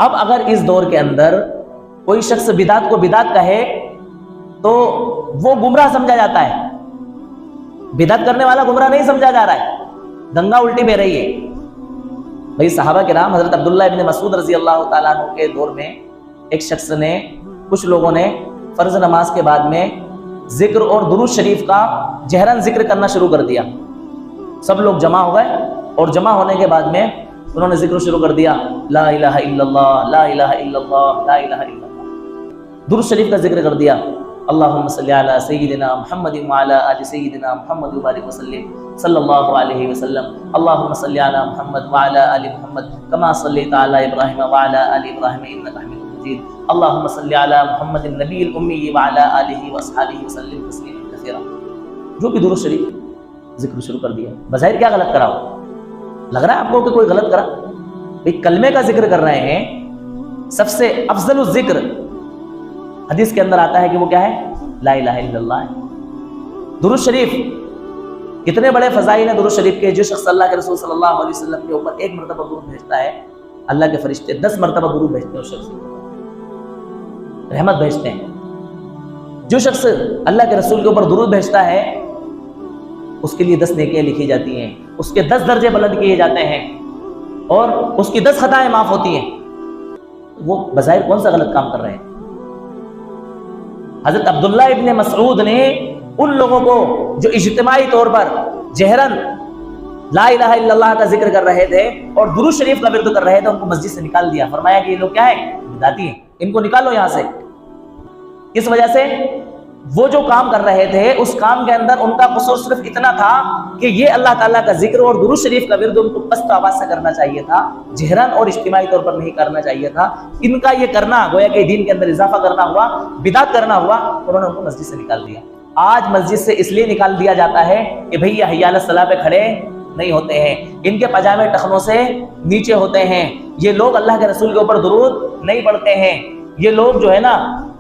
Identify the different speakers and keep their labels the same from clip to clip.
Speaker 1: اب اگر اس دور کے اندر کوئی شخص بدعت کو بدعت کہے تو وہ گمراہ سمجھا جاتا ہے، بدعت کرنے والا گمراہ نہیں سمجھا جا رہا ہے، گنگا الٹی بہ رہی ہے۔ بھئی صحابہ کرام حضرت عبداللہ ابن مسعود رضی اللہ تعالیٰ عنہ کے دور میں ایک شخص نے، کچھ لوگوں نے فرض نماز کے بعد میں ذکر اور درود شریف کا جہراً ذکر کرنا شروع کر دیا۔ سب لوگ جمع ہو گئے اور جمع ہونے کے بعد میں انہوں نے ذکر شروع کر دیا، لا الہ الا اللہ، لا الہ الا اللہ، لا الہ الا اللہ۔ درود شریف کا ذکر کر دیا، اللہم صلی علی سیدنا محمد وعلی آل سیدنا محمد وبارک وسلم صلی اللہ علیہ وسلم، اللہم صلی علی محمد وعلی آل محمد کما صلیت علی ابراہیم وعلی آل ابراہیم انک حمید مجید، اللہم صلی علی محمد النبی الامی وعلی آلہ واصحابہ وسلم تسلیما کثیرا۔ جو بھی درود شریف ذکر شروع کر دیا۔ بظاہر کیا غلط کرا ہو؟ لگ رہا ہے آپ کو کہ کوئی غلط کرا؟ ایک کلمے کا ذکر کر رہے ہیں، سب سے افضل الذکر حدیث کے اندر آتا ہے کہ وہ کیا ہے؟ لا الہ الا اللہ ہے۔ درود شریف کتنے بڑے فضائل ہیں درود شریف کے۔ جو شخص اللہ کے رسول صلی اللہ علیہ وسلم کے اوپر ایک مرتبہ درود بھیجتا ہے، اللہ کے فرشتے 10 مرتبہ درود بھیجتے ہیں اس شخص کو، رحمت بھیجتے ہیں۔ جو شخص اللہ کے رسول کے اوپر درود بھیجتا ہے اس کے لیے 10 نیکیاں لکھی جاتی ہیں، اس کے 10 درجے بلند کیے جاتے ہیں اور اس کی 10 خطائیں معاف ہوتی ہیں۔ وہ بظاہر کون سا غلط کام کر رہے ہیں؟ حضرت عبداللہ ابن مسعود نے ان لوگوں کو جو اجتماعی طور پر جہراً لا الہ الا اللہ کا ذکر کر رہے تھے اور درود شریف کا ورد کر رہے تھے، ان کو مسجد سے نکال دیا۔ فرمایا کہ یہ لوگ کیا ہیں؟ بدعتی ہیں، ان کو نکالو یہاں سے۔ اس وجہ سے وہ جو کام کر رہے تھے اس کام کے اندر ان کا قصور صرف اتنا تھا کہ یہ اللہ تعالیٰ کا ذکر اور درود شریف کا ورد ان کو پست آواز سے کرنا چاہیے تھا، جہراً اور اجتماعی طور پر نہیں کرنا چاہیے تھا۔ ان کا یہ کرنا گویا کہ دین کے اندر اضافہ کرنا ہوا، بدعت کرنا ہوا، انہوں نے ان کو مسجد سے نکال دیا۔ آج مسجد سے اس لیے نکال دیا جاتا ہے کہ بھئی یہ حی علی الصلاۃ پہ کھڑے نہیں ہوتے ہیں، ان کے پاجامے ٹخنوں سے نیچے ہوتے ہیں، یہ لوگ اللہ کے رسول کے اوپر درود نہیں پڑھتے ہیں، یہ لوگ جو ہے نا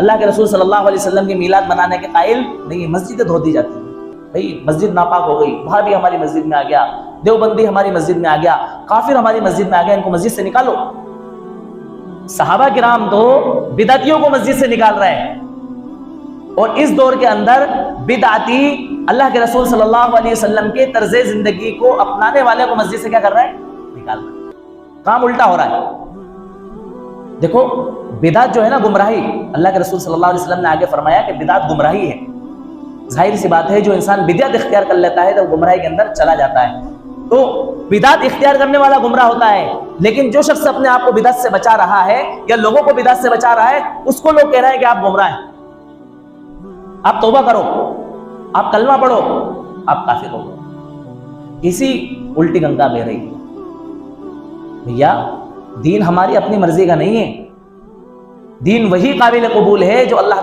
Speaker 1: اللہ کے رسول صلی اللہ علیہ وسلم کی میلاد منانے کے قائل نہیں ہیں۔ مسجدیں دھو دی جاتی ہیں، بھئی مسجد ناپاک ہو گئی، وہابی ہماری مسجد میں آ گیا، دیوبندی ہماری مسجد میں آ گیا، کافر ہماری مسجد میں آ گیا، ان کو مسجد سے نکالو۔ صحابہ کرام تو بدعتیوں کو مسجد سے نکال رہے ہیں، اور اس دور کے اندر بدعتی اللہ کے رسول صلی اللہ علیہ وسلم کے طرز زندگی کو اپنانے والے کو مسجد سے کیا کر رہے ہیں؟ نکال رہے ہیں۔ کام الٹا ہو رہا ہے۔ دیکھو بدعت جو ہے نا گمراہی، اللہ کے رسول صلی اللہ علیہ وسلم نے آگے فرمایا کہ بدعت گمراہی ہے۔ ظاہر سی بات ہے جو انسان بدعت اختیار کر لیتا ہے تو گمراہی کے اندر چلا جاتا ہے۔ تو بدعت اختیار کرنے والا گمراہ ہوتا ہے، لیکن جو شخص اپنے آپ کو بدعت سے بچا رہا ہے یا لوگوں کو بدعت سے بچا رہا ہے اس کو لوگ کہہ رہے ہیں کہ آپ گمراہ ہیں، آپ توبہ کرو، آپ کلمہ پڑھو، آپ کافر ہو۔ اسی الٹی گنگا بہ رہی ہے۔ بھیا دین ہماری اپنی مرضی کا نہیں ہے، دین وہی قابل قبول ہے جو اللہ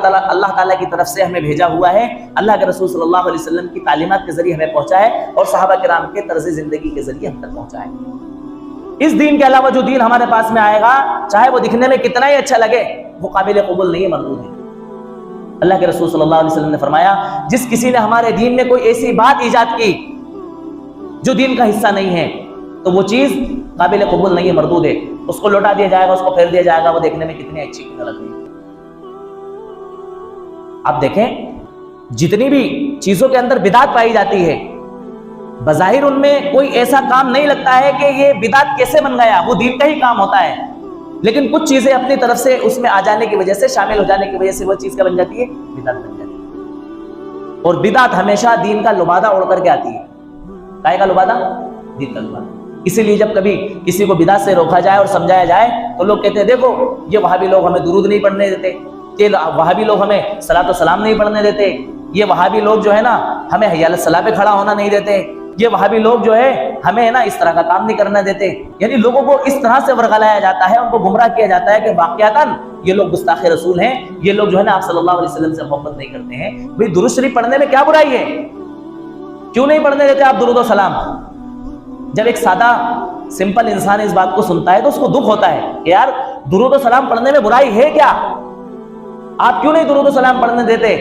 Speaker 1: تعالیٰ کی طرف سے ہمیں بھیجا ہوا ہے، اللہ کے رسول صلی اللہ علیہ وسلم کی تعلیمات کے ذریعے ہمیں پہنچا ہے اور صحابہ کرام کے طرز زندگی کے ذریعے ہم تک پہنچا ہے۔ اس دین کے علاوہ جو دین ہمارے پاس میں آئے گا چاہے وہ دکھنے میں کتنا ہی اچھا لگے وہ قابل قبول نہیں ہے، مردود ہے۔ اللہ کے رسول صلی اللہ علیہ وسلم نے فرمایا جس کسی نے ہمارے دین میں کوئی ایسی بات ایجاد کی جو دین کا حصہ نہیں ہے تو وہ چیز قابل قبول نہیں ہے، مردود ہے، اس کو لوٹا دیا جائے گا، اس کو پھیر دیا جائے گا، وہ دیکھنے میں کتنی اچھی کتنا لگ رہی ہے۔ آپ دیکھیں جتنی بھی چیزوں کے اندر بدعت پائی جاتی ہے بظاہر ان میں کوئی ایسا کام نہیں لگتا ہے کہ یہ بدعت کیسے بن گیا، وہ دین کا ہی کام ہوتا ہے، لیکن کچھ چیزیں اپنی طرف سے اس میں آ جانے کی وجہ سے، شامل ہو جانے کی وجہ سے وہ چیز کیا بن جاتی ہے؟ بدعت بن جاتی ہے۔ اور بدعت ہمیشہ دین کا لبادہ اڑ کر کے آتی ہے۔ کائے کا لبادہ؟ دین کا لبادہ۔ اسی لیے جب کبھی کسی کو بدعت سے روکا جائے اور سمجھایا جائے تو لوگ کہتے ہیں دیکھو یہ وہابی لوگ ہمیں درود نہیں پڑھنے دیتے، یہ وہابی لوگ ہمیں صلاۃ و سلام نہیں پڑھنے دیتے، یہ وہابی لوگ جو ہے نا ہمیں حی علی الصلاۃ پہ کھڑا ہونا نہیں دیتے، یہ وہابی لوگ جو ہے ہمیں نا اس طرح کا کام نہیں کرنا دیتے۔ یعنی لوگوں کو اس طرح سے ورغلایا جاتا ہے، ان کو گمراہ کیا جاتا ہے کہ واقعتاً یہ لوگ گستاخ رسول ہیں، یہ لوگ جو ہے نا آپ صلی اللہ علیہ وسلم سے محبت نہیں کرتے ہیں۔ بھئی درود شریف پڑھنے میں کیا برائی ہے؟ کیوں نہیں پڑھنے دیتے آپ درود و سلام؟ جب ایک سادہ سمپل انسان اس بات کو سنتا ہے تو اس کو دکھ ہوتا ہے کہ یار درود و سلام پڑھنے میں برائی ہے کیا؟ آپ کیوں نہیں درود و سلام پڑھنے دیتے؟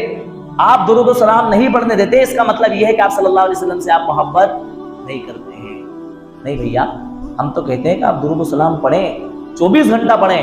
Speaker 1: آپ درود و سلام نہیں پڑھنے دیتے اس کا مطلب یہ ہے کہ آپ صلی اللہ علیہ وسلم سے آپ محبت نہیں کرتے ہیں۔ نہیں بھیا، ہم تو کہتے ہیں کہ آپ درود و سلام پڑھیں، 24 گھنٹہ پڑھیں،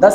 Speaker 1: 10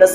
Speaker 1: 10